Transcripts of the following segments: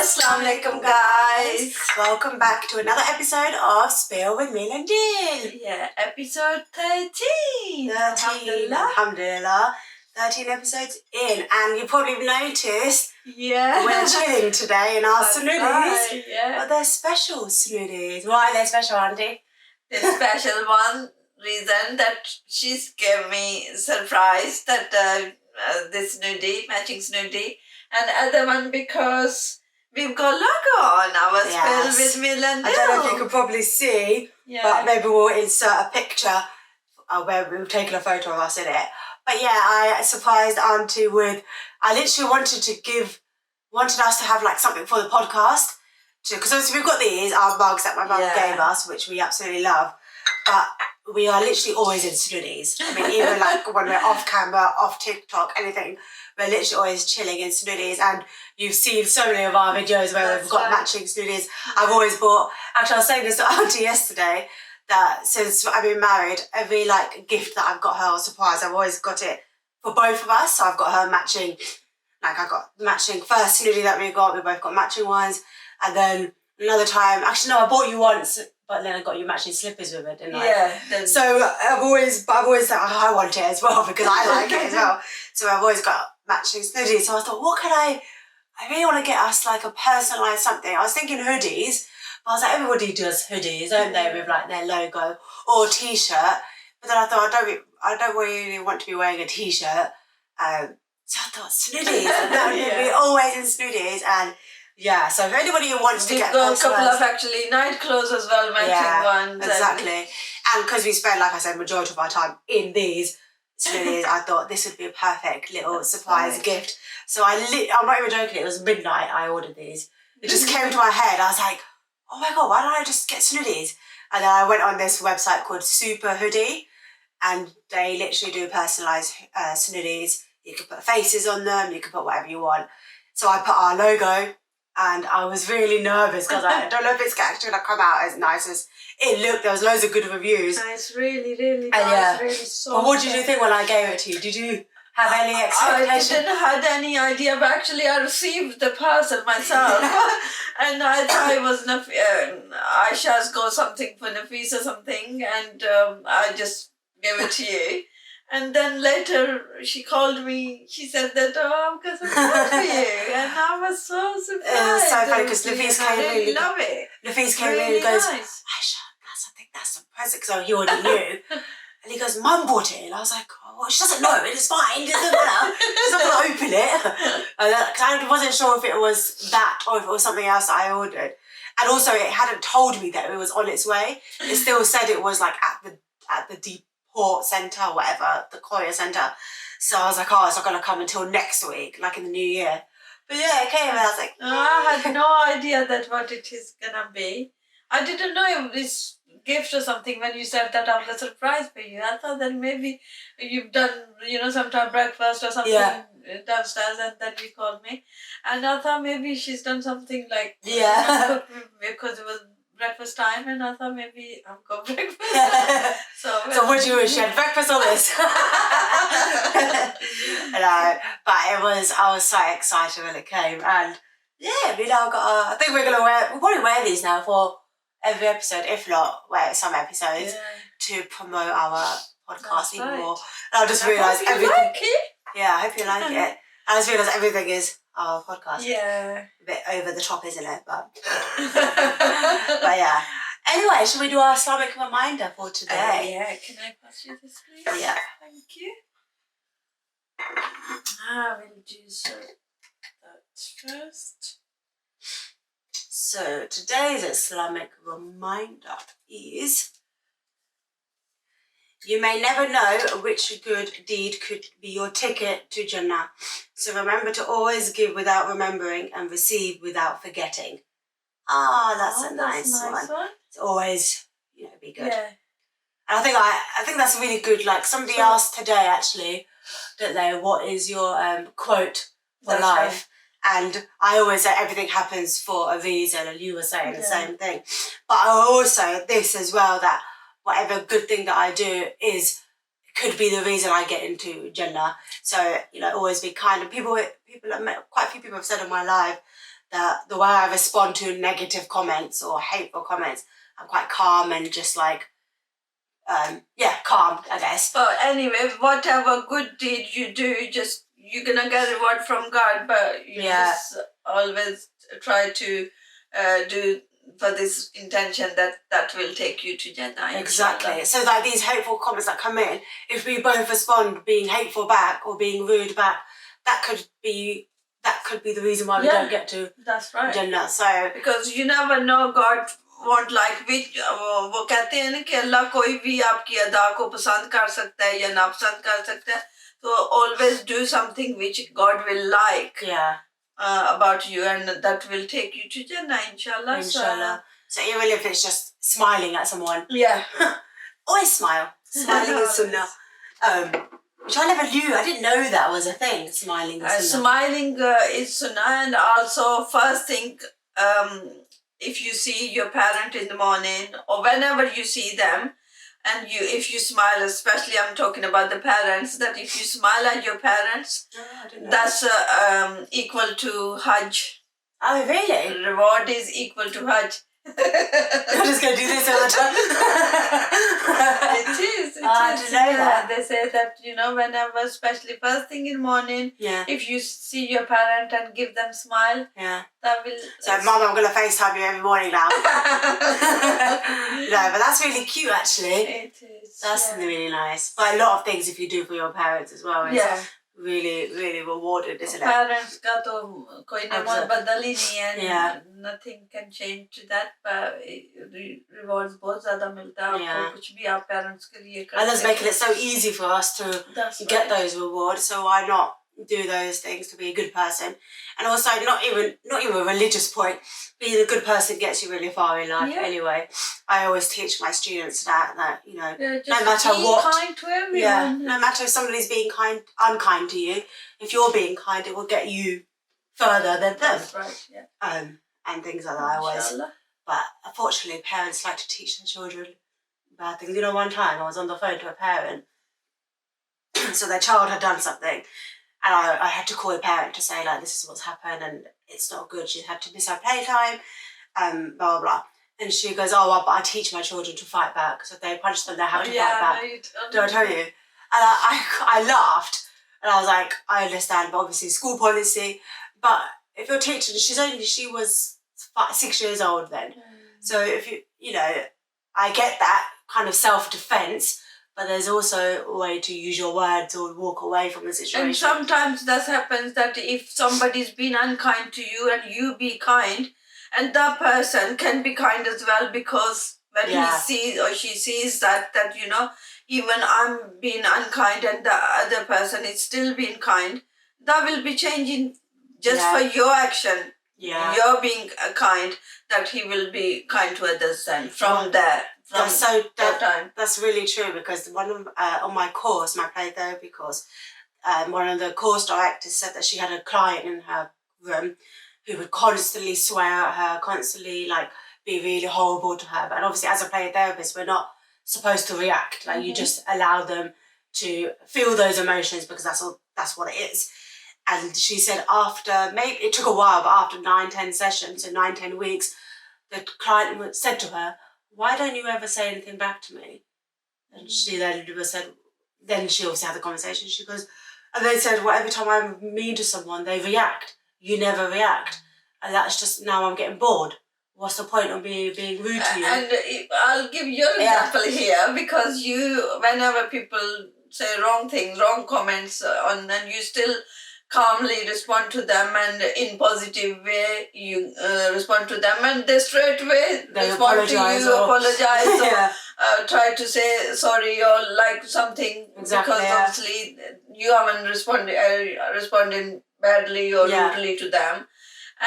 As-salamu alaykum, guys. Welcome back to another episode of Spill with MIL&DIL. Yeah, episode 13. Alhamdulillah. 13 episodes in, and you probably noticed we're chilling today in our snoodies. Right, yeah. But they're special snoodies. Why are they special, Auntie? The special one reason that she's gave me surprise that this snoodie, matching snoodie, and other one because we've got logo on our Spill with MIL&DIL. I don't know if you can probably see, but maybe we'll insert a picture where we've taken a photo of us in it. But yeah, I surprised Auntie with, I literally wanted us to have like something for the podcast, because obviously we've got these, our mugs that my mum gave us, which we absolutely love, but we are literally always in snoodies. I mean, even like when we're off camera, off TikTok, anything, we're literally always chilling in snoodies. And you've seen so many of our videos where we've got matching snoodies. I've always bought, actually I was saying this to Auntie yesterday, that since I've been married, every like gift that I've got her or surprise, I've always got it for both of us. So I've got her matching, like I got matching first snoodie that we both got matching ones. And then another time, actually no, I bought you once, but then I got you matching slippers with it, didn't I? Yeah. So I've always said, oh, I want it as well because I like it as well. So I've always got matching snoodies. So I thought, what could I really want to get us like a personalised something. I was thinking hoodies. I was like, everybody does hoodies, don't they, with like their logo or t-shirt. But then I thought, I don't really want to be wearing a t-shirt. So I thought snoodies. We're always in snoodies, and yeah. So if anybody who wants to get got a couple of actually night clothes as well, matching ones. Exactly. And because we spend, like I said, majority of our time in these snoodies, I thought this would be a perfect little surprise gift. So I'm not even joking. It was midnight. I ordered these. It just came to my head. I was like, oh my God, why don't I just get snoodies? And then I went on this website called Super Hoodie, and they literally do personalised snoodies. You can put faces on them, you can put whatever you want. So I put our logo, and I was really nervous because I don't know if it's actually going to come out as nice as it looked. There was loads of good reviews. It's really, really nice, really soft. But what did you think when I gave it to you? Did you have any expectation? I didn't have any idea, but actually I received the parcel myself. And I thought it was Aisha's got something for Nafis or something, and I just gave it to you. And then later she called me, she said that, I've got some food for you. And I was so surprised. It was so funny because Nafis came in. I really love it. Nafis came in and goes, Aisha, I think that's the present, because he already knew. And he goes, Mum bought it. And I was like, oh, she doesn't know, it's fine, it doesn't matter. She's not going to open it. Because I wasn't sure if it was that or if it was something else that I ordered. And also it hadn't told me that it was on its way. It still said it was like at the deport centre or whatever, the courier centre. So I was like, oh, it's not going to come until next week, like in the new year. But yeah, it came and I was like, I had no idea that what it is going to be. I didn't know it was gift or something when you said that I'm a surprise for you. I thought that maybe you've done, sometime breakfast or something downstairs, and then you called me. And I thought maybe she's done something like, because it was breakfast time, and I thought maybe I've got breakfast. So what do you wish? You had breakfast or this? No, but I was so excited when it came, and yeah, we now got I think we'll probably wear these now for every episode, if not wear some episodes to promote our podcast even more. And I just realised everything. Like it. Yeah, I hope you like it. I just realised everything is our podcast. Yeah. A bit over the top, isn't it? But but yeah. Anyway, should we do our Islamic reminder for today? Can I pass you this, please? Yeah. Thank you. We'll do that first. So today's Islamic reminder is, you may never know which good deed could be your ticket to Jannah. So remember to always give without remembering and receive without forgetting. That's a nice one. It's always, be good. Yeah. And I think that's really good. Like somebody asked today, actually, don't they, what is your quote for life? Right. And I always say everything happens for a reason, and you were saying the same thing. But I also this as well, that whatever good thing that I do could be the reason I get into Jannah. So, always be kind. And quite a few people have said in my life the way I respond to negative comments or hateful comments, I'm quite calm and just like, calm, I guess. But anyway, whatever good deed you do, you're gonna get reward from God, but you just always try to do for this intention that will take you to Jannah. Exactly. So like these hateful comments that come in, if we both respond being hateful back or being rude back, that could be the reason why we don't get to Jannah. So because you never know, God won't like which वो कहते हैं ना कि अल्लाह कोई भी आपकी अदा को पसंद कर सकता है या नापसंद कर सकता है, so always do something which God will like about you, and that will take you to Jannah, inshallah. So even if it's just smiling at someone, always smile. Smiling is sunnah. Which I never knew. I didn't know that was a thing. Smiling is sunnah. Smiling is sunnah, and also first thing, if you see your parent in the morning or whenever you see them, and if you smile, especially I'm talking about the parents, that if you smile at your parents, that's equal to Hajj. Oh, really? Reward is equal to Hajj. I'm just going to do this all the time. It is. I didn't know that. They say that, whenever, especially first thing in the morning, if you see your parent and give them smile, that will... So, Mum, I'm going to FaceTime you every morning now. No, but that's really cute, actually. It is. That's really nice. But a lot of things if you do for your parents as well is really, really rewarded, isn't it? Parents का तो कोई नेमत बदल ही नहीं है. Nothing can change to that. But rewards बहुत ज़्यादा मिलता है आपको, कुछ भी आप parents के लिए करते हैं. And that's making it so easy for us to get those rewards. So why not do those things to be a good person? And also, not even a religious point. Being a good person gets you really far in life anyway. I always teach my students that no matter what, kind to everyone. No matter if somebody's being unkind to you, if you're being kind, it will get you further than them. That's right. And things like that. But unfortunately, parents like to teach their children bad things. One time I was on the phone to a parent, so their child had done something. And I had to call the parent to say, like, this is what's happened and it's not good. She had to miss her playtime, blah, blah, blah. And she goes, but I teach my children to fight back. So if they punch them, they have to fight back. Did I tell you? And I laughed. And I was like, I understand, but obviously school policy. But if you're teaching, she was 6 years old then. So if I get that kind of self-defense, but there's also a way to use your words or walk away from the situation. And sometimes that happens that if somebody's been unkind to you and you be kind, and that person can be kind as well, because when he sees or she sees that even I'm being unkind and the other person is still being kind, that will be changing just for your action. You're being kind, that he will be kind to others then from there. That's really true, because on my course, my play therapy course, one of the course directors said that she had a client in her room who would constantly swear at her, constantly be really horrible to her. But obviously, as a play therapist, we're not supposed to react. You just allow them to feel those emotions, because that's what it is. And she said it took a while, but after 9-10 sessions and 9-10 weeks, the client said to her, "Why don't you ever say anything back to me?" And she then said, then she obviously had the conversation. She goes, and they said, well, every time I'm mean to someone, they react. You never react. And that's just, now I'm getting bored. What's the point of me being rude to you? And I'll give your example here, because whenever people say wrong things, wrong comments and you still calmly respond to them, and in positive way you respond to them, and they straight away respond to you, apologize or try to say sorry or something, because obviously you haven't responded badly or rudely to them,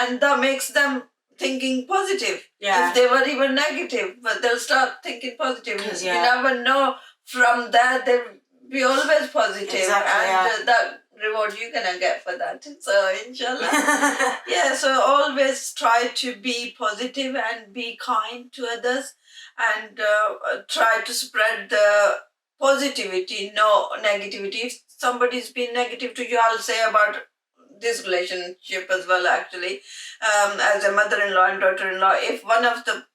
and that makes them thinking positive. If they were even negative, but they'll start thinking positive. You never know, from that they'll be always positive, and that reward you're gonna get for that. So inshallah. So always try to be positive and be kind to others, and try to spread the positivity, no negativity. If somebody's been negative to you, I'll say about this relationship as well, actually, as a mother-in-law and daughter-in-law. If one of the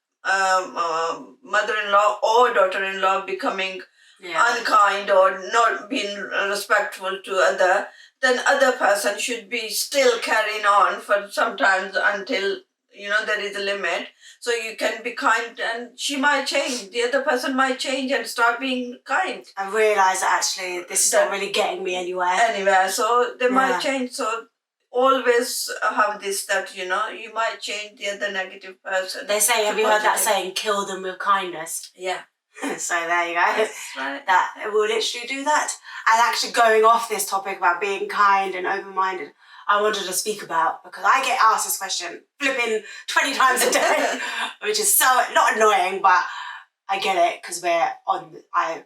mother-in-law or daughter-in-law becoming unkind or not being respectful to other, then other person should be still carrying on for sometimes until there is a limit. So you can be kind, and she might change. The other person might change and start being kind. And realise that actually this is not really getting me anywhere. So they might change. So always have this, that you might change the other negative person. They say, have you heard that saying, kill them with kindness? Yeah. So there you go. That's right. That will literally do that. And actually, going off this topic about being kind and open-minded, I wanted to speak about, because I get asked this question flipping 20 times a day, which is so not annoying, but I get it because I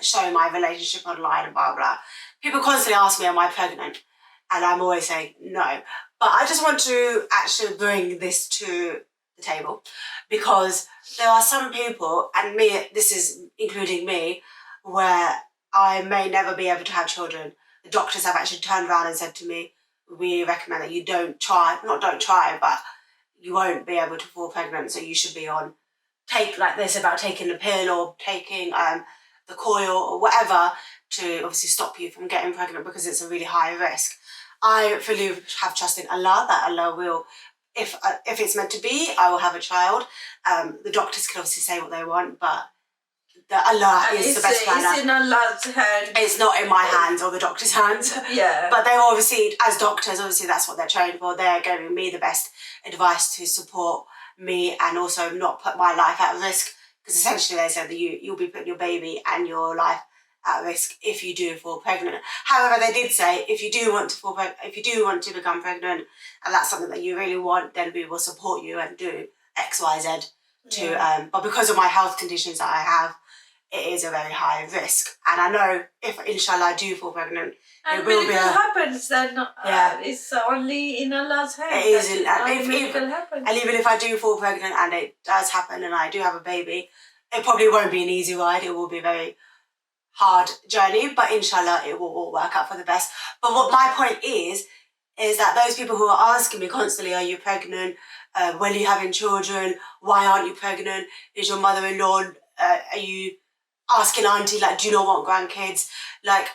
show my relationship online and blah blah. People constantly ask me, am I pregnant? And I'm always saying no. But I just want to actually bring this to the table, because there are some people, and me, this is including me, where I may never be able to have children. The doctors have actually turned around and said to me, we recommend that you don't try, but you won't be able to fall pregnant, so you should be on, like this about taking the pill or taking the coil or whatever to obviously stop you from getting pregnant, because it's a really high risk. I fully have trust in Allah that Allah will, if it's meant to be, I will have a child. The doctors can obviously say what they want, but Allah is the best planner. It's in Allah's hand. It's not in my hands or the doctor's hands. Yeah. But they obviously, as doctors, obviously that's what they're trained for. They're giving me the best advice to support me and also not put my life at risk. Because essentially they said that you'll be putting your baby and your life at risk if you do fall pregnant. However, they did say if you do want to become pregnant, and that's something that you really want, then we will support you and do X, Y, Z. But because of my health conditions that I have, it is a very high risk. And I know if inshallah I do fall pregnant, and it will be happens, then it's only in Allah's hand. It is, and even if I do fall pregnant and it does happen and I do have a baby, it probably won't be an easy ride. It will be a very hard journey, but inshallah it will all work out for the best. But what my point is that those people who are asking me constantly, are you pregnant? When are you having children? Why aren't you pregnant? Is your mother-in-law, are you asking Auntie, like, do you not want grandkids? Like,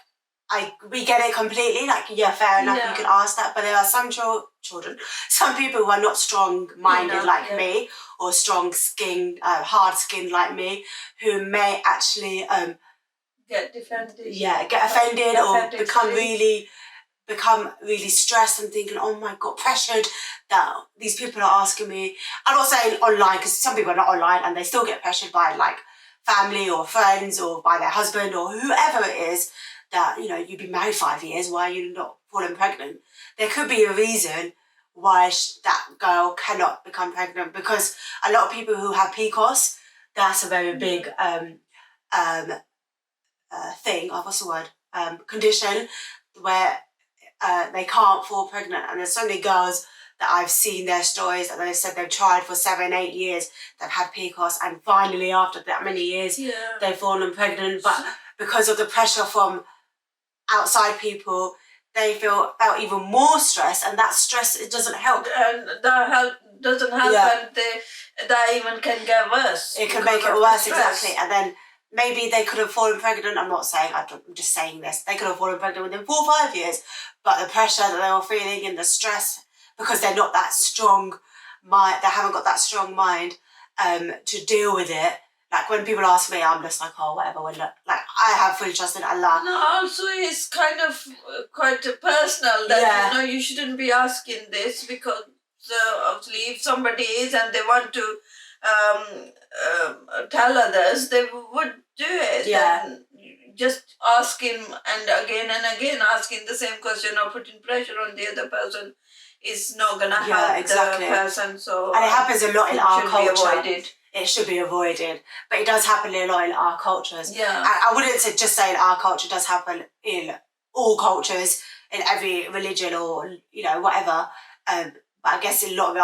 we get it completely, like, yeah, fair enough, you can ask that, but there are some children, some people who are not strong-minded like me, or strong-skinned, hard-skinned like me, who may actually get offended. Yeah, get offended or become really stressed and thinking, oh my God, pressured that these people are asking me. I'm not saying online, because some people are not online and they still get pressured by like family or friends or by their husband or whoever it is, that, you've been married 5 years, why are you not falling pregnant? There could be a reason why that girl cannot become pregnant, because a lot of people who have PCOS, that's a very big thing, what's the word? Condition where they can't fall pregnant. And there's so many girls that I've seen their stories that they've said they've tried for 7-8 years, they've had PCOS, and finally after that many years they've fallen pregnant. But because of the pressure from outside people, they felt even more stress, and that stress, it doesn't help. And that doesn't help, and that even can get worse. It can make it worse, exactly. And then maybe they could have fallen pregnant. I'm just saying this. They could have fallen pregnant within 4 or 5 years, but the pressure that they were feeling and the stress, because they're not that strong mind, they haven't got that strong mind to deal with it. Like when people ask me, I'm just like, oh, whatever. Like I have full trust in Allah. No, also it's kind of quite personal that you shouldn't be asking this, because obviously if somebody is and they want to tell others, they would do it. And just asking and again asking the same question or putting pressure on the other person is not going to help the person. So and it happens a lot in our culture. Avoided. It should be avoided, but it does happen a lot in our cultures. Yeah, I wouldn't just say in our culture. It does happen in all cultures, in every religion or whatever. But I guess a lot of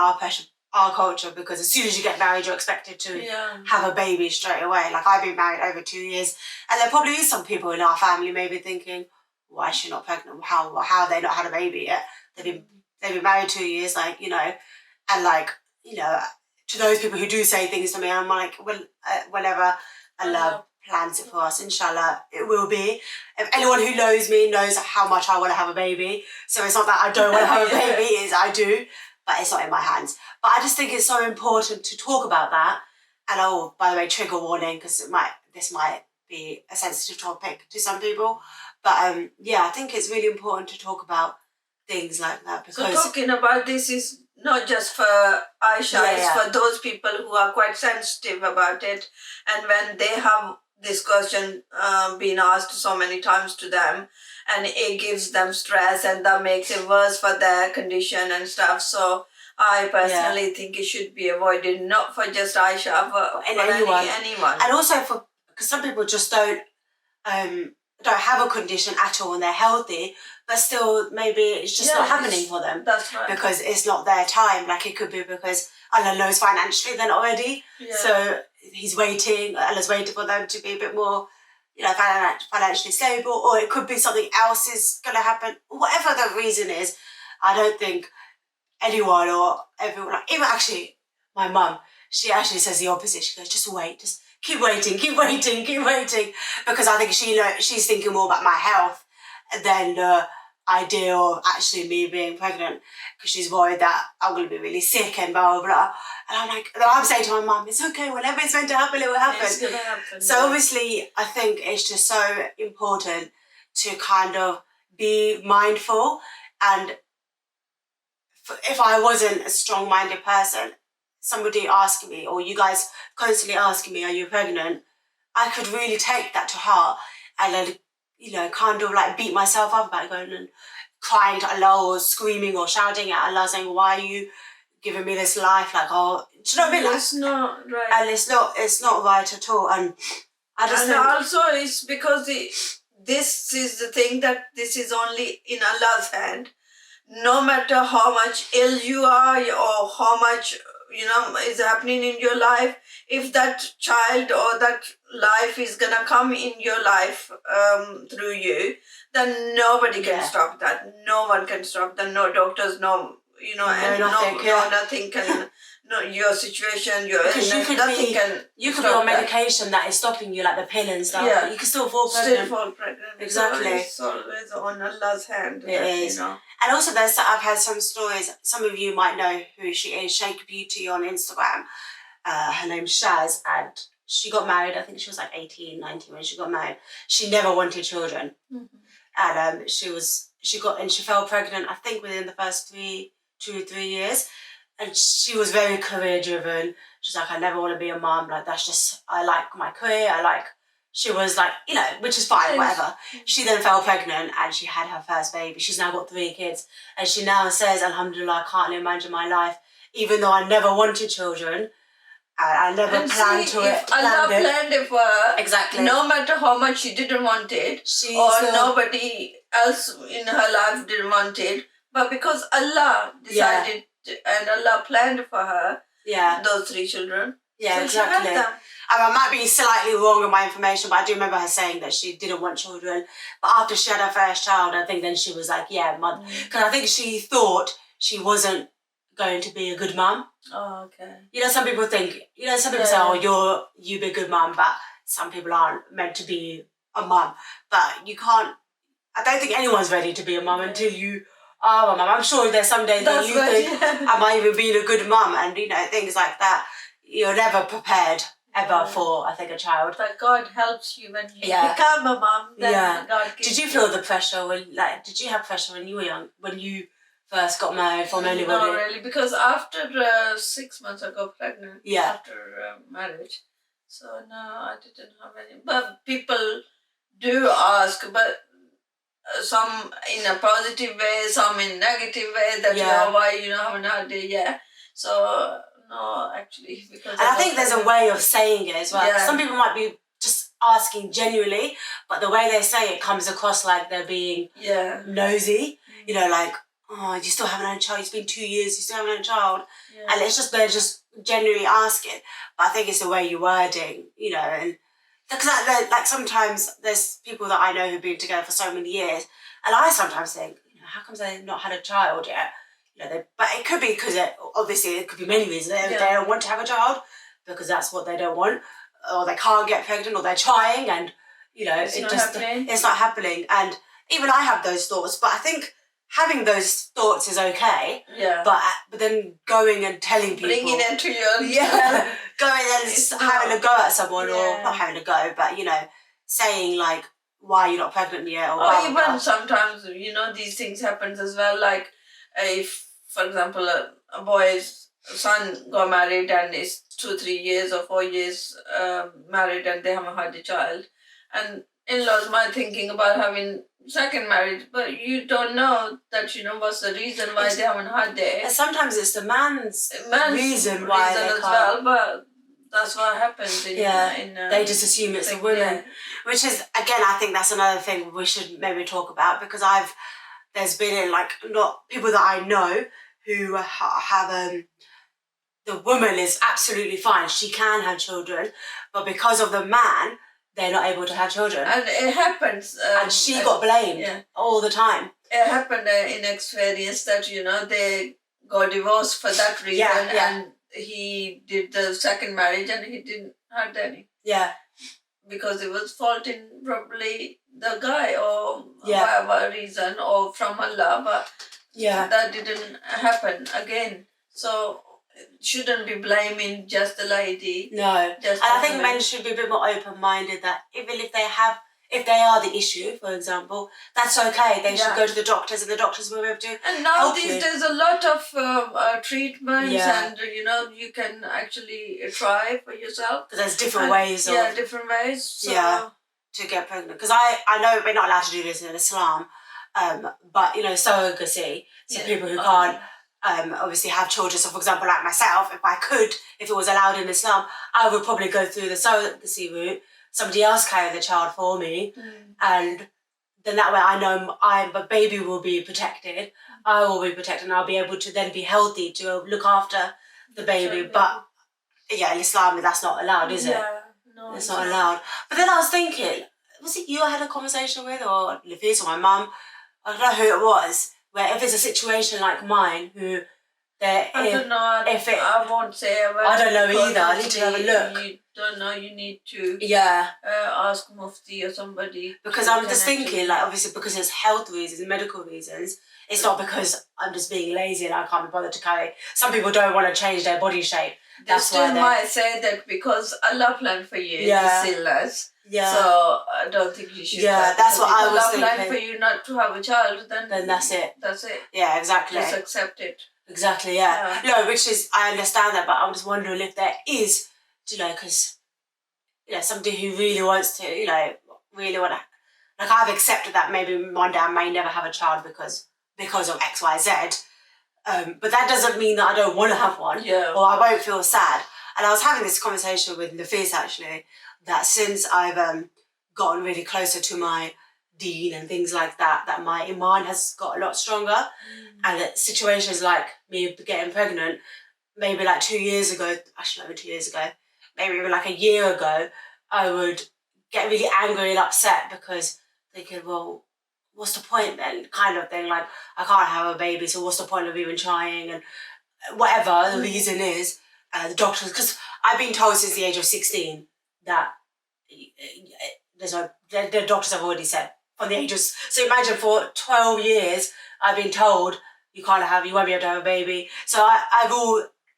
our culture, because as soon as you get married, you're expected to have a baby straight away. Like I've been married over 2 years, and there probably is some people in our family maybe thinking, why is she not pregnant? How have they not had a baby yet? They've been married 2 years, like, you know, and like, you know, to those people who do say things to me, I'm like, well, whenever Allah plans it for us, inshallah, it will be. If anyone who knows me knows how much I want to have a baby. So it's not that I don't want to have a baby, it's I do, but it's not in my hands. But I just think it's so important to talk about that. And oh, by the way, trigger warning, because this might be a sensitive topic to some people. But yeah, I think it's really important to talk about things like that. Because so talking about this is not just for Aisha, it's for those people who are quite sensitive about it. And when they have this question been asked so many times to them, and it gives them stress and that makes it worse for their condition and stuff. So I personally think it should be avoided, not for just Aisha, but for anyone. And also because some people just don't have a condition at all and they're healthy, but still maybe it's just not happening for them. That's right. Because it's not their time. Like, it could be because Allah knows financially they're not ready. Yeah. So Allah's waiting for them to be a bit more, you know, financially stable, or it could be something else is going to happen. Whatever the reason is, I don't think anyone or everyone, like, even actually my mum, she actually says the opposite. She goes, just wait, just keep waiting, because I think she's thinking more about my health than the idea of actually me being pregnant, because she's worried that I'm going to be really sick and blah, blah, blah. And I'm like, I'm saying to my mum, it's okay, whenever it's meant to happen, it will happen. It's going to happen. So obviously, I think it's just so important to kind of be mindful. And if I wasn't a strong-minded person, somebody asking me, or you guys constantly asking me, are you pregnant? I could really take that to heart and then, you know, kind of like beat myself up about it, going and crying to Allah or screaming or shouting at Allah, saying, why are you giving me this life? Like, oh, do you know what I mean? It's not right. And it's not right at all. And I just think also it's because this is the thing, that this is only in Allah's hand. No matter how much ill you are or how much, you know, is happening in your life, if that child or that life is gonna come in your life through you, then nobody can stop that. No one can stop that. No doctors, no, you know, nothing can. No, your situation, because you could be on medication that is stopping you, like the pill and stuff. Yeah. But you can still fall pregnant. Exactly. It's always on Allah's hand. It is. You know. And also, I've had some stories. Some of you might know who she is, Shake Beauty on Instagram. Her name's Shaz, and she got married. I think she was like 18, 19 when she got married. She never wanted children, and she fell pregnant. I think within the first 2 or 3 years. And she was very career driven. She's like, I never want to be a mom. Like, that's just, I like my career. She was like, you know, which is fine, whatever. She then fell pregnant and she had her first baby. She's now got 3 kids. And she now says, Alhamdulillah, I can't imagine my life, even though I never wanted children. I never planned it. Allah planned it for her. Exactly. No matter how much she didn't want it, nobody else in her life didn't want it, but because Allah decided and Allah planned for her those 3 children. Yeah, so exactly. She had them. I might be slightly wrong in my information, but I do remember her saying that she didn't want children. But after she had her first child, I think then she was like, because I think she thought she wasn't going to be a good mum. Oh, okay. You know, some people say, oh, you be a good mum, but some people aren't meant to be a mum. But you can't, I don't think anyone's ready to be a mum until you are a mum. I'm sure there's some days that you think, am I even being a good mum? And, you know, things like that. You're never prepared ever for, I think, a child. But God helps you when you become a mum. Then God gives Did you feel the pressure? Did you have pressure when you were young? When you first got married from anybody? Not really, because after 6 months I got pregnant. Yeah. After marriage. So no, I didn't have any. But people do ask, but some in a positive way, some in negative way, that why you haven't had it yet. So no, actually, because and I think there's a way of saying it as well. Yeah. Some people might be just asking genuinely, but the way they say it comes across like they're being nosy. You know, like, oh, you still haven't had a child. It's been 2 years. You still haven't had a child, and it's just they're just genuinely asking. But I think it's the way you're wording, you know, and because like sometimes there's people that I know who've been together for so many years, and I sometimes think, how come they've not had a child yet? But it could be because obviously it could be many reasons. They don't want to have a child because that's what they don't want, or they can't get pregnant, or they're trying, and it's not happening. And even I have those thoughts, but I think having those thoughts is okay. Yeah. But then going and telling people, bringing it to your going and having a go at someone, or not having a go, but saying like, why are you not pregnant yet? Or even sometimes these things happens as well. Like if, for example, a boy's son got married and is 2-3 years or 4 years married and they haven't had a child, and in-laws might thinking about having second marriage, but you don't know that what's the reason why they haven't had it. And sometimes it's the man's reason why they can't. Well, but that's what happens. They just assume it's a woman, which is again, I think that's another thing we should maybe talk about, because there's been not people that I know who have the woman is absolutely fine, she can have children, but because of the man, they're not able to have children. And it happens. And she got blamed all the time. It happened in experience that, they got divorced for that reason, and he did the second marriage and he didn't have any. Yeah. Because it was faulting probably the guy or whatever reason, or from Allah, but that didn't happen again. So shouldn't be blaming just the lady. No. And I think men should be a bit more open-minded, that even if they are the issue, for example, that's okay. They should go to the doctors, and the doctors will be able to And now these days a lot of treatments, and you can actually try for yourself. There's different ways. Different ways. So. To get pregnant. Because I know we're not allowed to do this in Islam, but surrogacy, so people who can't obviously have children. So for example, like myself, if it was allowed in Islam, I would probably go through the surrogacy route, somebody else carry the child for me, and then that way I know my baby will be protected, I will be protected, and I'll be able to then be healthy to look after the baby. But in Islam, that's not allowed, is it? No, it's not allowed. But then I was thinking, was it you I had a conversation with, or Lafis, or my mum? I don't know who it was, where if it's a situation like mine, who they're I don't know. I won't say. I don't know either. I need to have a look. You don't know. You need to ask Mufti or somebody. Because I'm just thinking, obviously, because it's health reasons, medical reasons. It's not because I'm just being lazy and I can't be bothered to carry. Some people don't want to change their body shape. They still might say that because Allah planned for you this illness. Yeah. So I don't think you should. Yeah, that's what I was thinking. Allah planned for you not to have a child, then that's it. That's it. Yeah, exactly. Just accept it. Exactly, yeah. No, which is, I understand that, but I'm just wondering if there is, because, somebody who really wants to, really want to, I've accepted that maybe one day I may never have a child because of X, Y, Z. But that doesn't mean that I don't want to have one, or I won't feel sad. And I was having this conversation with Nafis, actually, that since I've gotten really closer to my deen and things like that my iman has got a lot stronger, and that situations like me getting pregnant, maybe 2 years ago, actually not even 2 years ago, maybe even a year ago, I would get really angry and upset because thinking, well, what's the point then, kind of thing, I can't have a baby, so what's the point of even trying, and whatever the reason is, the doctors, because I've been told since the age of 16 that the doctors have already said from the age of, so imagine for 12 years I've been told you won't be able to have a baby. So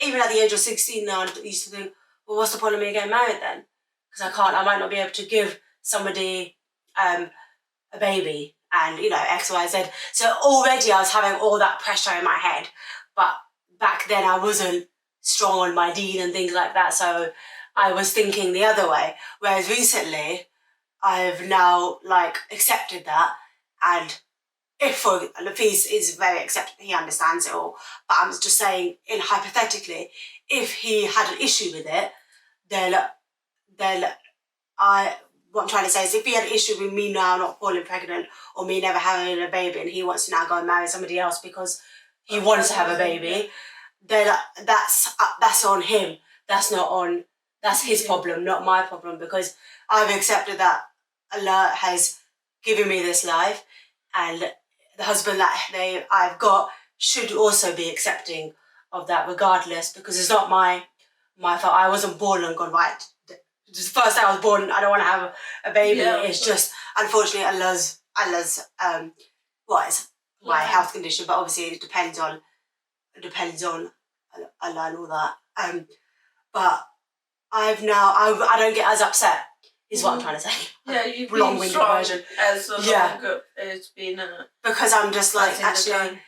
even at the age of 16 now, I used to think, well, what's the point of me getting married then? Because I might not be able to give somebody a baby, and X, Y, Z. So already I was having all that pressure in my head, but back then I wasn't strong on my deen and things like that, so I was thinking the other way. Whereas recently I've now accepted that, and if Lafis is very accepting, he understands it all, but I'm just saying, in hypothetically, if he had an issue with it, then what I'm trying to say is, if he had an issue with me now not falling pregnant, or me never having a baby, and he wants to now go and marry somebody else because he wants to have a baby, then that's on him. That's not on That's his problem, not my problem, because I've accepted that Allah has given me this life, and the husband that I've got should also be accepting of that, regardless, because it's not my fault. I wasn't born and gone, right, the first day I was born, I don't want to have a baby. Yeah, it's just, unfortunately, Allah's my health condition, but obviously it depends on Allah and all that. But I don't get as upset, is what I'm trying to say. Yeah, you've been strong version. As long it's been because I'm just like, actually,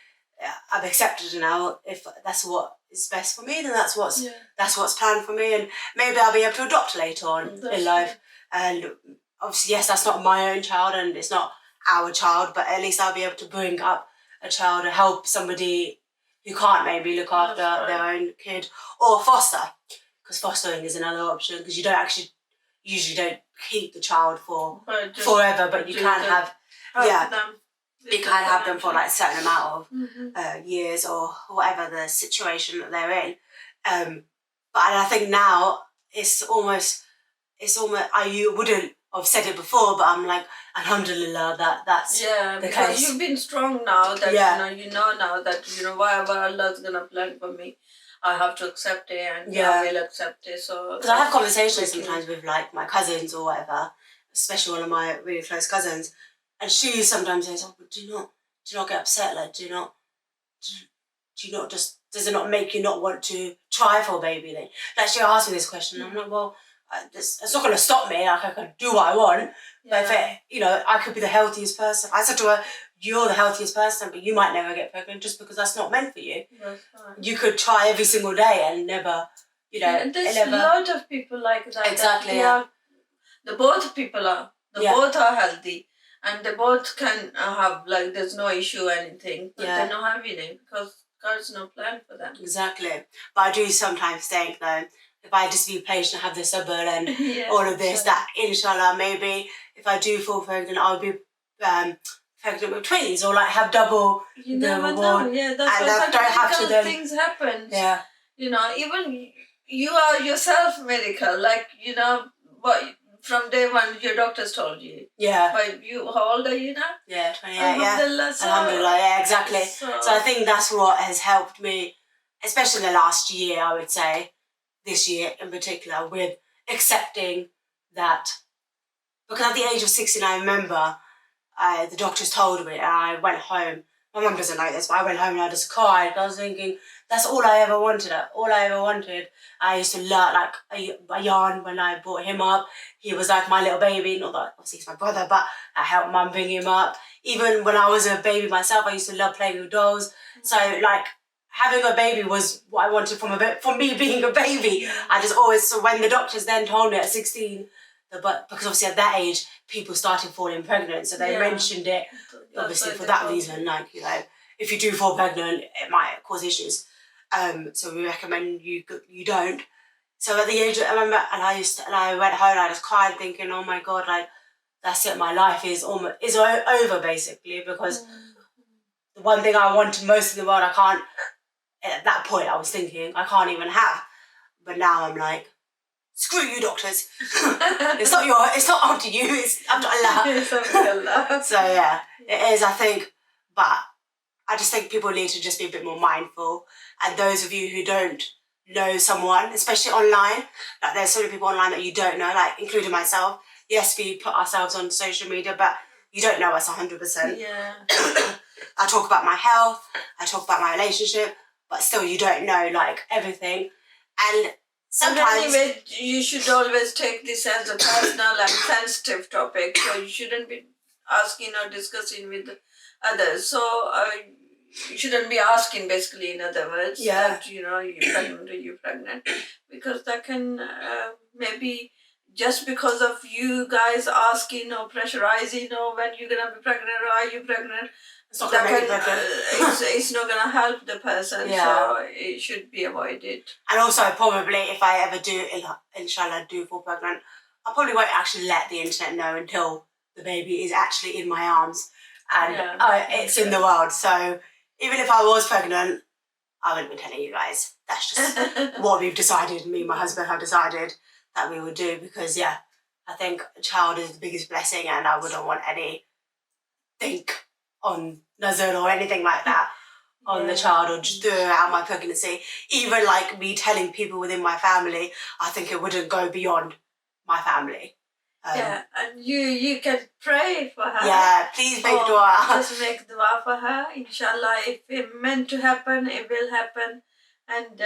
I've accepted it now. If that's what is best for me, then that's what's planned for me, and maybe I'll be able to adopt later on in life. And obviously, yes, that's not my own child, and it's not our child, but at least I'll be able to bring up a child and help somebody who can't maybe look after their own kid, or foster, because fostering is another option, because you usually don't keep the child for forever, but you can have you can have them for like a certain amount of years, or whatever the situation that they're in. But I think now it's almost I wouldn't have said it before, but I'm like, alhamdulillah, that's the case. You've been strong now that you know now that whatever Allah's gonna plan for me, I have to accept it, and I will accept it. So because I have conversations sometimes with like my cousins or whatever, especially one of my really close cousins, and she sometimes says, "Oh, but do not get upset. Like, do you not just, does it not make you not want to try for a baby?" Then like she asked me this question, and I'm like, well, it's not going to stop me. Like, I can do what I want, but if I could be the healthiest person. I said to her, "You're the healthiest person, but you might never get pregnant just because that's not meant for you. You could try every single day and never, there's a lot of people like that. Exactly. Both are healthy, and they both can have, like, there's no issue or anything, but they're not having it because God's no plan for them. Exactly. But I do sometimes think, though, if I just be patient, have the sabr and all of this, that inshallah, maybe if I do fall pregnant, I'll be pregnant with twins, or like have double the reward. Yeah, that's why don't have to then things happen. Yeah. Even you are yourself miracle. Like, what from day one your doctors told you. Yeah. But how old are you now? Yeah, 28. Alhamdulillah. Alhamdulillah, yeah, exactly. So I think that's what has helped me, especially in the last year, I would say, this year in particular, with accepting that. Because at the age of 16, I remember the doctors told me, and I went home. My mum doesn't know this, but I went home and I just cried. I was thinking, that's all I ever wanted. I used to learn, like, a yarn when I brought him up. He was like my little baby. Not that, obviously, he's my brother, but I helped mum bring him up. Even when I was a baby myself, I used to love playing with dolls. So, like, having a baby was what I wanted from me being a baby. I just always, so when the doctors then told me at 16, because obviously at that age, people started falling pregnant, so they mentioned it, obviously for that reason, like, if you do fall pregnant, it might cause issues. So we recommend you don't. So at the age of, I remember, and I went home and I just cried thinking, oh my God, like, that's it, my life is over basically, because the one thing I wanted most in the world, I can't, at that point I was thinking, I can't even have. But now I'm like, screw you, doctors. It's not up to you, it's up to Allah. It's up to Allah. So yeah, it is, I think, but I just think people need to just be a bit more mindful. And those of you who don't know someone, especially online, like there's so many people online that you don't know, like including myself. Yes, we put ourselves on social media, but you don't know us 100%. Yeah. I talk about my health, I talk about my relationship, but still you don't know, like, everything. And sometimes... But anyway, you should always take this as a personal and sensitive topic, so you shouldn't be asking or discussing with others. So you shouldn't be asking, basically, in other words, that, you're pregnant, because that can maybe... Just because of you guys asking or pressurizing or when you're going to be pregnant or are you pregnant, it's not going to help the person, so it should be avoided. And also, probably, if I ever do, inshallah, do fall pregnant, I probably won't actually let the internet know until the baby is actually in my arms and it's in the world. So even if I was pregnant, I wouldn't be telling you guys. That's just what we've decided, me and my husband have decided. that we would do, because I think a child is the biggest blessing, and I wouldn't want anything on Nazar or anything like that on the child, or just throughout my pregnancy. Even like me telling people within my family, I think it wouldn't go beyond my family. And you can pray for her. Yeah, please make dua. Just make dua for her. Inshallah, if it's meant to happen, it will happen. And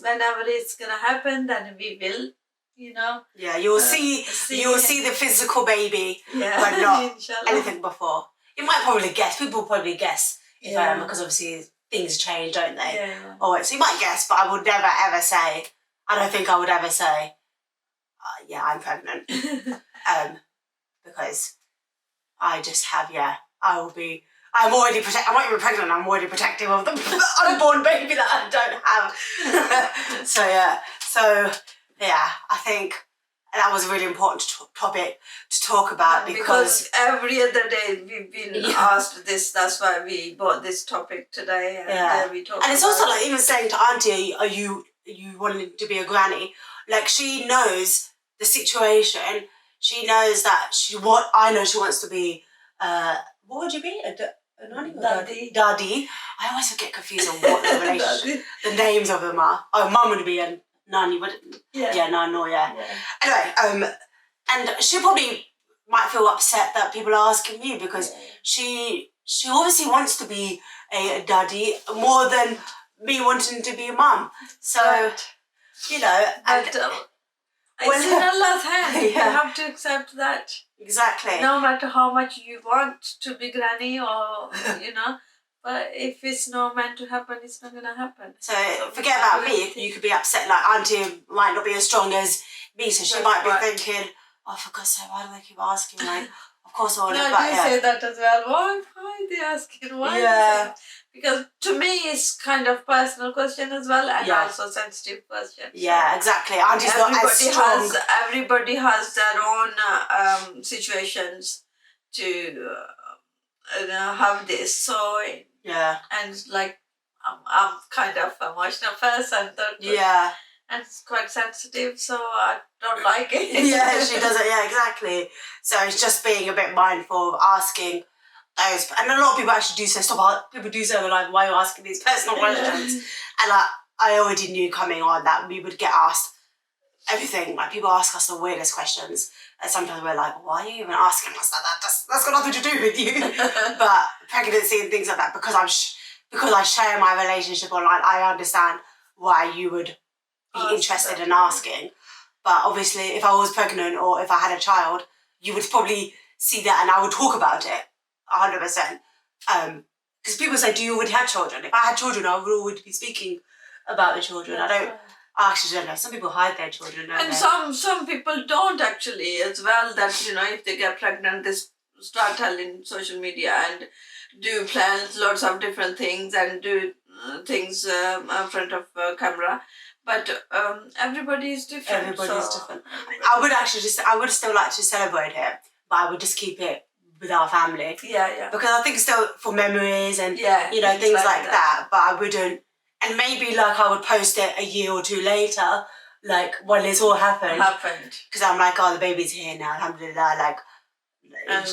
whenever it's gonna happen, then we will, Yeah, you'll see the physical baby, but not anything before. You might probably guess. People probably guess if I am, because obviously things change, don't they? Yeah. So you might guess, but I would never ever say. I don't think I would ever say, I'm pregnant, because I just have I will be. I'm already I'm not even pregnant. I'm already protective of the unborn baby that I don't have. So I think that was a really important topic to talk about, because every other day we've been asked this. That's why we brought this topic today. And we talk. And it's also like even saying to Auntie, "Are you wanting to be a granny?" Like, she knows the situation. She knows that I know she wants to be. What would you be? A nanny or daddy? Daddy. I always get confused on what the relationship, the names of them are. Oh, mum would be a nanny, wouldn't it? Yeah, no, yeah. Anyway, and she probably might feel upset that people are asking me, because she obviously wants to be a daddy more than me wanting to be a mum. So, it's in Allah's hand. You have to accept that. Exactly. No matter how much you want to be granny, or but if it's not meant to happen, it's not gonna happen. So forget about me. You could be upset. Like, Auntie might not be as strong as me, so she might be thinking, "Oh, for God's sake, why do they keep asking?" Like, of course I want to. No, you say that as well. Why are they asking? Why? Because to me, it's kind of personal question as well, and also sensitive question. Yeah, exactly. Auntie's not as strong. Everybody has their own situations to have this. So and like I'm kind of emotional person. And it's quite sensitive, so I don't like it. She doesn't. Yeah, exactly. So it's just being a bit mindful of asking those. And a lot of people actually do say, people do say, like, why are you asking these personal questions? And I already knew coming on that we would get asked everything. Like, people ask us the weirdest questions. And sometimes we're like, why are you even asking us that? That's got nothing to do with you. But pregnancy and things like that, because I share my relationship online, I understand why you would be interested in asking. But obviously, if I was pregnant or if I had a child, you would probably see that and I would talk about it 100%. Because people say, do you already have children? If I had children, I would always be speaking about the children. I actually don't know. Some people hide their children, don't and they? some people don't actually as well, that, if they get pregnant, they start telling social media and do plans, lots of different things, and do things in front of camera. But everybody is different. Everybody's different. I would still like to celebrate it, but I would just keep it with our family. Because I think still for memories and things like that. But I wouldn't, and maybe like I would post it a year or two later, like when it's all happened. Because I'm like, oh, the baby's here now, alhamdulillah. Like,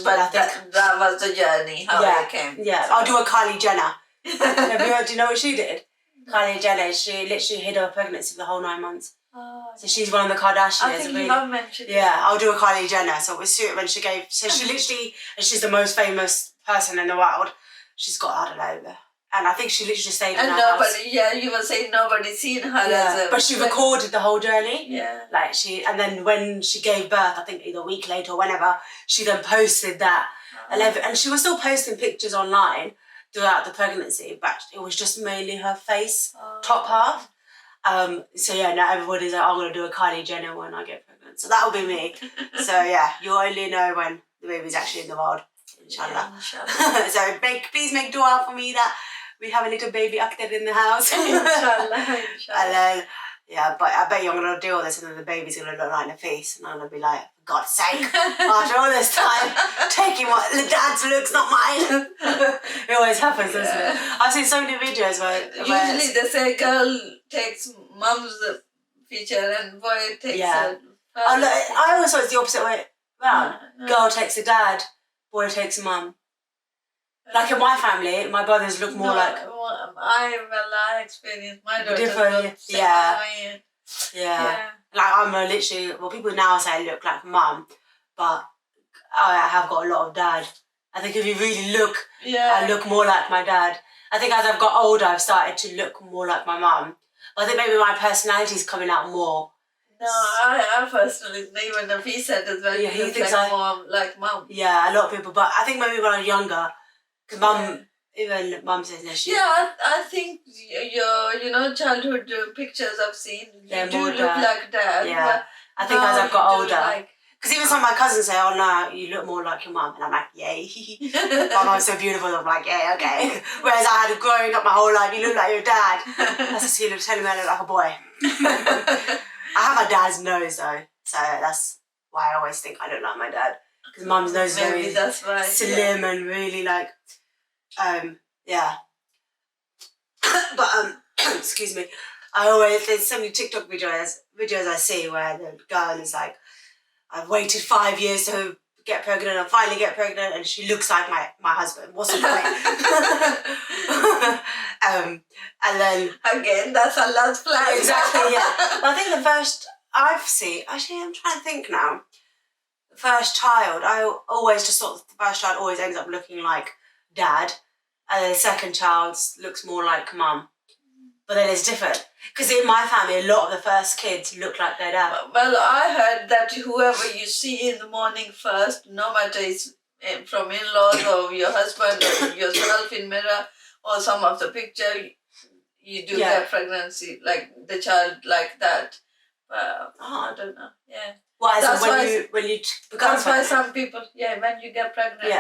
but I think that was the journey how it came. Yeah, so I'll do a Kylie Jenner. Do you know what she did? Kylie Jenner, she literally hid her pregnancy for the whole 9 months. So she's one of the Kardashians. I think you have mentioned I'll do a Kylie Jenner. So it was when she gave. So she literally, and she's the most famous person in the world. She's got, I don't know, and I think she literally just stayed in her house. You were saying nobody's seen her. As but she recorded the whole journey. Like and then when she gave birth, I think either a week later or whenever, she then posted that 11, and she was still posting pictures online throughout the pregnancy, but it was just mainly her face, top half. Now everybody's like, I'm going to do a Kylie Jenner when I get pregnant. So that'll be me. So you'll only know when the baby's actually in the world, inshallah. So please make dua for me that we have a little baby Akhtar in the house. Inshallah. And then, but I bet you're going to do all this and then the baby's going to look like in the face and I'm going to be like, for God's sake, after all this time, taking what the dad's looks, not mine. It always happens, doesn't it? I've seen so many videos where usually they say girl takes mum's feature and boy takes I always thought it's the opposite way round. No. Girl takes a dad, boy takes a mum. Like in my family, my brothers look more like... I experienced my daughter. Different, yeah. Like I'm literally... Well, people now say I look like mum, but I have got a lot of dad. I think if you really look, I look more like my dad. I think as I've got older, I've started to look more like my mum. But I think maybe my personality's coming out more. No, I personally, even if he said as well, he thinks like mum. Yeah, a lot of people. But I think maybe when I was younger, because even mum says no shit. Yeah, I think your childhood pictures I've seen, you do look like dad. Yeah, I think as I've got older. Because even some of my cousins say, oh no, you look more like your mum. And I'm like, yay. My mum's so beautiful. I'm like, yeah, okay. Whereas I had growing up my whole life, you look like your dad. That's just you telling me I look like a boy. I have my dad's nose though. So that's why I always think I look like my dad. Because mum's nose is very slim and really like, yeah. But, excuse me. There's so many TikTok videos I see where the girl is like, I've waited 5 years to get pregnant and finally get pregnant and she looks like my husband. What's the point? And then... Again, that's Allah's plan. Exactly, yeah. But I think the first I've seen... Actually, I'm trying to think now. The first child, I always just thought the first child always ends up looking like dad and then the second child looks more like mum. But then it's different. Because in my family, a lot of the first kids look like their dad. Well, I heard that whoever you see in the morning first, no matter it's from in-laws or your husband or yourself in mirror or some of the picture, you do get pregnancy, like the child like that. I don't know, Well, that's when you become that's why some people, when you get pregnant,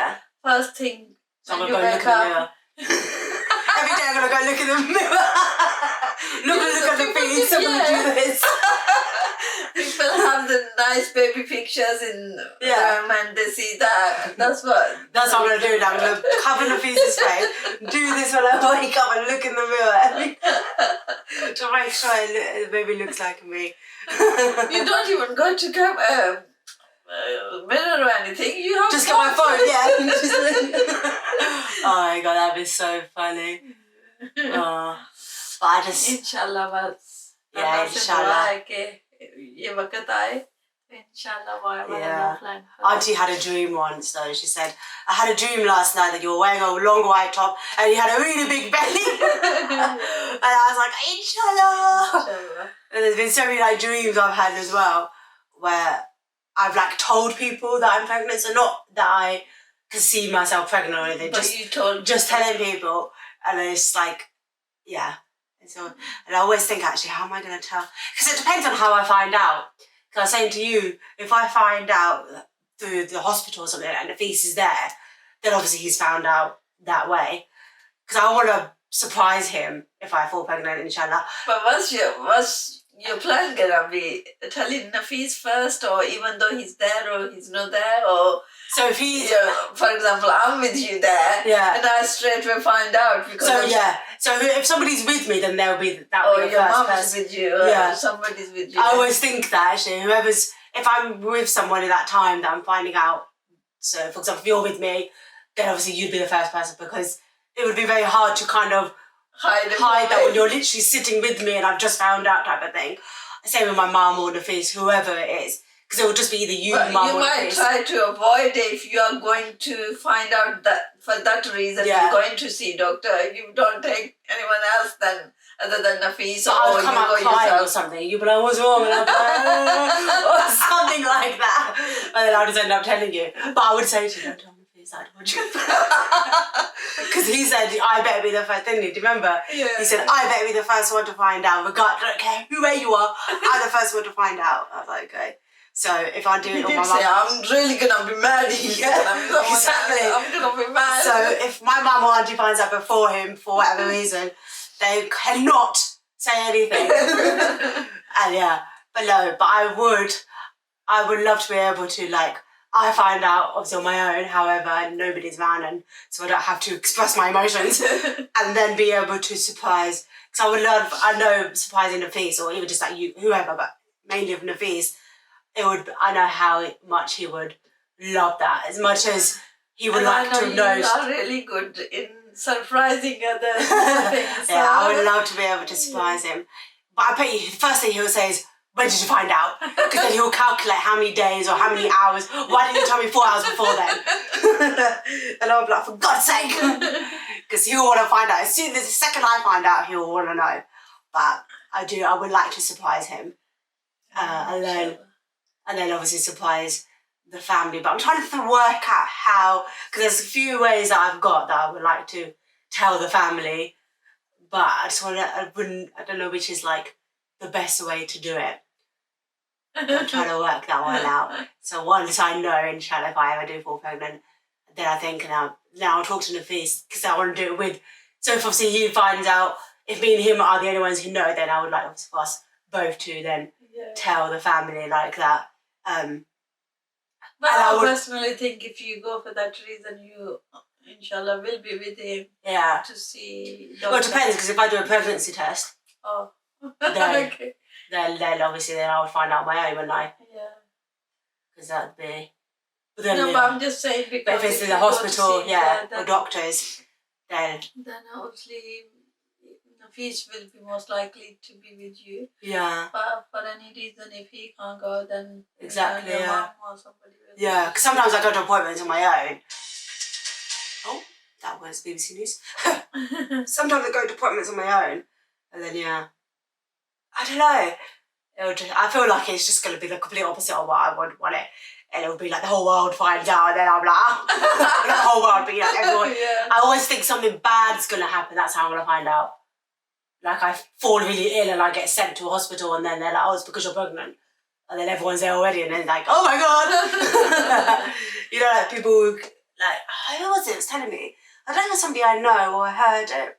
first thing so when I'm going to go look in the mirror. Every day I'm going to go look in the mirror. look at the feet, someone do this. People have the nice baby pictures in them and they see that. That's what I'm going to do now. I'm going to cover the feces face, do this when I wake up and look in the mirror to make sure the baby looks like me. You don't even go to mirror or anything. You have just get my phone, oh my god, that'd be so funny. But I just... Inshallah, bas. Inshallah. ये वक्त आए inshallah. Auntie had a dream once though. She said, I had a dream last night that you were wearing a long white top and you had a really big belly. And I was like, inshallah. And there's been so many like dreams I've had as well where I've like told people that I'm pregnant, so not that I can see myself pregnant or anything, just telling people, and it's like, and I always think actually, how am I going to tell? Because it depends on how I find out. Because I was saying to you, if I find out through the hospital or something and the fetus is there, then obviously he's found out that way. Because I want to surprise him if I fall pregnant, inshallah. But what's your plan gonna be? Telling Nafis first, or even though he's there or he's not there, or so if he's for example, I'm with you there, and I straight away find out because so if somebody's with me, then they'll be that. Or your mum's with you, or somebody's with you. I always think that actually, if I'm with someone at that time that I'm finding out. So for example, if you're with me, then obviously you'd be the first person because it would be very hard to kind of hide that when you're literally sitting with me and I've just found out type of thing. Same with my mum or Nafis, whoever it is. Because it will just be either you, mum, or Nafis. You might try to avoid it if you are going to find out that for that reason you're going to see doctor. You don't take anyone else then other than Nafis, so or come out crying or something. You'll be like, what's wrong? And I'll be like, or something like that. And then I'll just end up telling you. But I would say to you, don't tell Nafis, I told you. Because he said, I better be the first, didn't he? Do you remember? Yeah. He said, I better be the first one to find out. Regardless, I don't care where you are, I'm the first one to find out. I was like, okay. So if I do it on my mum... I'm really going to be mad. Exactly. I'm going to be mad. So if my mum or auntie finds out before him, for whatever reason, they cannot say anything. And but no, but I would love to be able to, like, I find out obviously on my own, however, nobody's around, and so I don't have to express my emotions, and then be able to surprise. Because I know surprising Nafis, or even just like you, whoever, but mainly of Nafis, I know how much he would love that, as much as he would like to know. You are really good in surprising others. Things, yeah, I would love to be able to surprise him. But I bet you, the first thing he'll say is, when did you find out? Because then he'll calculate how many days or how many hours. Why didn't you tell me 4 hours before then? And I'll be like, for God's sake. Because he'll want to find out. As soon as the second I find out, he'll want to know. But I would like to surprise him. And then obviously surprise the family. But I'm trying to work out how, because there's a few ways that I've got that I would like to tell the family. But I don't know which is like the best way to do it. I'm trying to work that one out. So once I know, inshallah, if I ever do fall pregnant, then I think now I'll talk to Nafis, because I want to do it with. So if obviously he finds out, if me and him are the only ones who know, then I would like obviously for us both to then tell the family like that. But I personally think if you go for that reason, you, inshallah, will be with him. Yeah. To see. Well, it depends, because if I do a pregnancy test. Oh. Then, okay. Then obviously I would find out my own, wouldn't I? Yeah. Because that'd be. But I'm just saying because. But if it's in the hospital, or doctors, then. Then obviously, Nafis will be most likely to be with you. Yeah. But for any reason, if he can't go, then. Exactly. Your mom or somebody will. Yeah, because sometimes I go to appointments on my own. Oh, that was BBC News. Sometimes I go to appointments on my own, and then I don't know. I feel like it's just going to be the complete opposite of what I would want it. And it'll be like the whole world finds out, and then I'm like, not the whole world, but everyone. Yeah. I always think something bad's going to happen. That's how I'm going to find out. Like I fall really ill and I get sent to a hospital, and then they're like, oh, it's because you're pregnant. And then everyone's there already, and then like, oh my God. Like people who, like, who was it? It was telling me. I don't know, somebody I know or I heard it.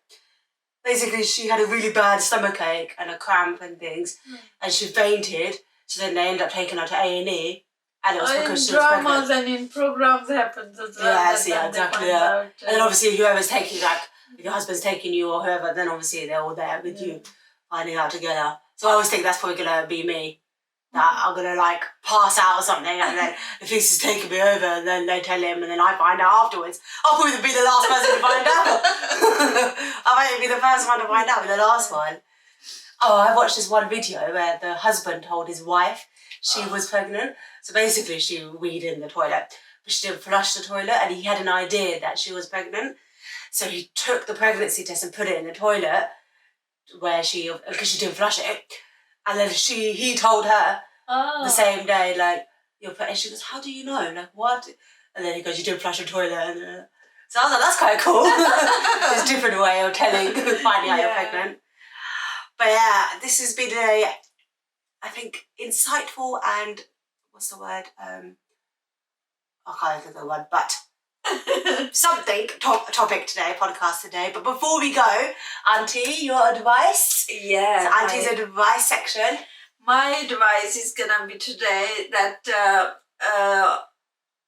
Basically, she had a really bad stomachache and a cramp and things, and she fainted. So then they ended up taking her to A&E, and it was because she was pregnant. In dramas and in programs happens as well. Yes, exactly. And then obviously whoever's taking, like, if your husband's taking you or whoever, then obviously they're all there with you, finding out together. So I always think that's probably going to be me. That I'm going to, like, pass out or something, and then the police is taking me over, and then they tell him, and then I find out afterwards. I'll probably be the last person to find out. I might be the first one to find out, but the last one. Oh, I watched this one video where the husband told his wife she was pregnant. So basically she weed in the toilet, but she didn't flush the toilet, and he had an idea that she was pregnant. So he took the pregnancy test and put it in the toilet because she didn't flush it. And then he told her the same day, like, you're pregnant. And she goes, how do you know? Like, what? And then he goes, you didn't flush the toilet. And, so I was like, that's quite cool. It's a different way of finding out you're pregnant. But yeah, this has been I think, insightful and, what's the word? I can't think of the word, but something, topic today, podcast today. But before we go, Auntie, your advice? Yeah. So Auntie's advice section. My advice is going to be today that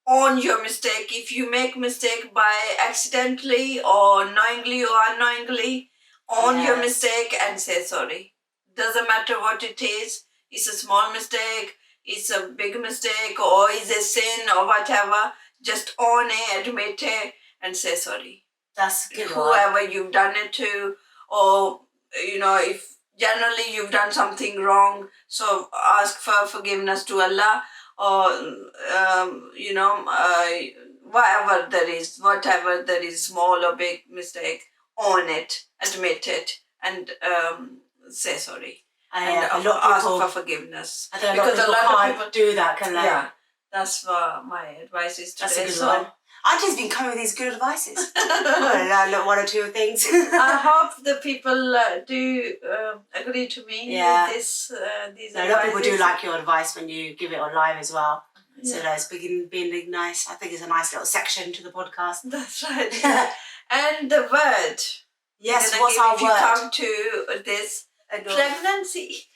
own your mistake. If you make mistake by accidentally or knowingly or unknowingly, own your mistake and say sorry. Doesn't matter what it is. It's a small mistake, it's a big mistake, or it's a sin or whatever. Just own it, admit it, and say sorry. That's good. Whoever you've done it to, or, if generally you've done something wrong, so ask for forgiveness to Allah, or, whatever there is, small or big mistake, own it, admit it, and say sorry. And ask for forgiveness. I think a lot of people do that, can they? Yeah, that's what my advice is today. That's a good one. Auntie's been coming with these good advices. I learned one or two things. I hope the people do agree to me with these advices. A lot of people do like your advice when you give it on live as well. Yeah. So it's being nice. I think it's a nice little section to the podcast. That's right. And the word. Yes, what's our word? If you come to this pregnancy.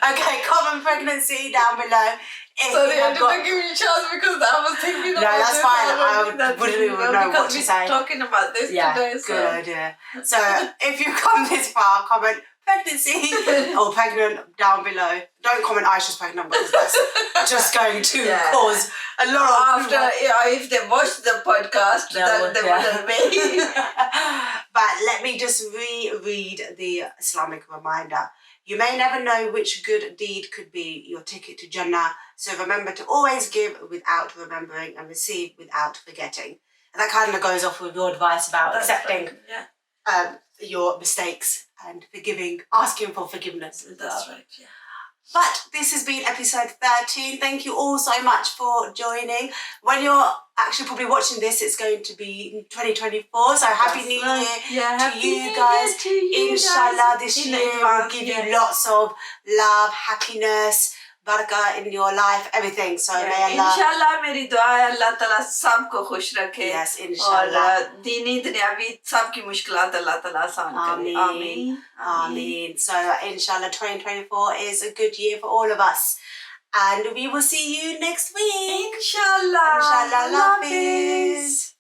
Okay, comment pregnancy down below. Sorry, I didn't give you a chance because I was thinking about this. No, that's fine. I wouldn't even know what to say. We're talking about this today. Good idea. So if you come this far, comment pregnancy or pregnant down below. Don't comment Aisha's pregnant because that's just going to cause a lot of... if they watch the podcast, then they wouldn't be. But let me just reread the Islamic reminder. You may never know which good deed could be your ticket to Jannah, so remember to always give without remembering and receive without forgetting. And that kind of goes off with your advice about accepting your mistakes and forgiving, asking for forgiveness. That's right, yeah. But this has been episode 13. Thank you all so much for joining. When you're actually probably watching this, it's going to be 2024. So Happy New Year to you guys. Inshallah, this year will give you lots of love, happiness, barakah in your life, everything. So may Allah... Inshallah, मेरी दुआ है अल्लाह ताला सबको खुश रखे. Yes, inshallah. और दीनी दुनियावी सबकी मुश्किलात अल्लाह ताला आसान करे. Ameen. Ameen. So inshallah 2024 is a good year for all of us. And we will see you next week. Inshallah. Inshallah. Love yous.